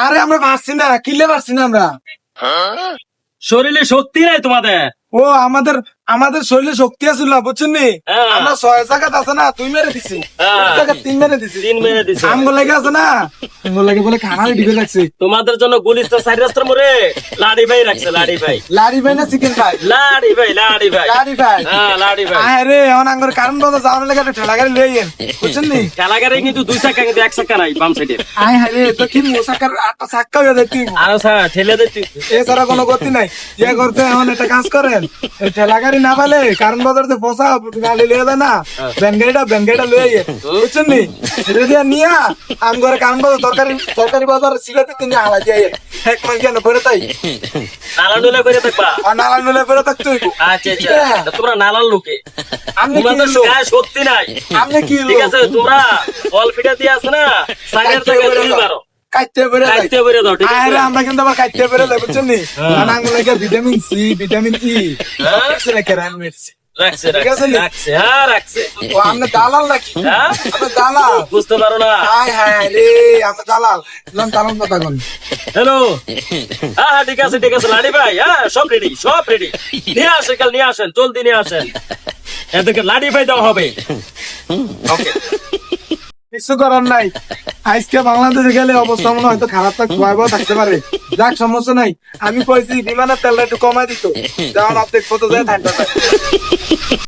আরে আমরা পারছি না, কিলে পারছি না আমরা। শরীরে শক্তি নাই তোমাদের। ও আমাদের আমাদের শরীরে শক্তি আছে না, বুঝছেন নি? হ্যাঁ। আমরা 6 জায়গা আছে না, 2 মেরে দিছি, হ্যাঁ। 2 জায়গা 3 মেরে দিছি। 3 মেরে দিছে। আমগো লেগে আছে না, আমগো লেগে বলে খানা ঢিকে লাগছে। তোমাদের জন্য গুলিস্তান সাইড রাস্তার মোড়ে লাড়ি ভাই রাখছে, লাড়ি ভাই। লারি ভাই না চিকেন ভাই? লাড়ি ভাই, লাড়ি ভাই। লারি ভাই। হ্যাঁ, লাড়ি ভাই। আরে এখন আঙ্গর কারণ বাজার যাওয়ার লেগে একটা ঠেলা গাড়ি লই আইন, বুঝছেন নি? খেলাগারে কিন্তু 2 চাকা, কিন্তু 1 চাকা নাই বাম সাইডে। আয় হায় রে, তো কি মোসাকার 8টা চাক্কা হয়ে যায় তুই। আর স্যার ঠেলে দে তুই। এছাড়া কোনো গতি নাই। ইয়ে করতে এখন একটা কাজ করেন, এই ঠেলা গাড়ি না পেলে কারণ বাজার যে ফসা গাড়ি লিয়ে যায় না, ব্যানগাড়িটা লয়ে আইয়ে, বুঝছেন নি? এটা দিয়ে নিয়া আম করে কারণ বাজার তরকারি বাজার সিগারেট কিনে হালা দিয়ে এক মাস কেন করে তাই নালা ডুলে করে থাকবা। আর নালা নলে করে থাকতে হইব। আচ্ছা আচ্ছা, তা তোমরা নালার লোকে, আপনি কি তোমাদের লোক? গায়ে শক্তি নাই। আপনি কি ঠিক লোক? আছে, তোমরা বল ফিটা দিয়ে আছে না, সাইডের কাইতে থেকে বেরো তুমি দাও। পারো, কাইতে বেরো যাই। কাটতে বেরে দাও, ঠিক আছে? আরে আমরা কিন্তু আবার কাইতে বেরো যাই, বুঝছেন নি? মানে আঙ্গুল লাগে ভিটামিন সি, ভিটামিন ই, হ্যাঁ? কিছু না কেরান মেডিসিন। রাখছে, ঠিক আছে রাখছে, নি? রাখছে, হ্যাঁ রাখছে। ও আমরা দালাল নাকি? হ্যাঁ? আমরা দালাল। বুঝতে পারো না? হায় হায় রে, আমরা দালাল। দালাল কথা কোন? হ্যালো, হ্যাঁ হ্যাঁ, ঠিক আছে ঠিক আছে, লাড়ি ভাই, হ্যাঁ সব রেডি, সব রেডি। নিয়ে আসেন, কাল নিয়ে আসেন, জলদি নিয়ে আসেন। এদেরকে লাড়ি ভাই দেওয়া হবে। ওকে। কিছু করার নাই। আজকে বাংলাদেশে গেলে অবস্থা মনে হয়তো খারাপ ভয়াবহ থাকতে পারে। যাক, সমস্যা নাই। আমি কইছি বিমানের তেলটা একটু কমাই দিত, যাওয়ার অর্ধেক কত যায় থাকতে পারে।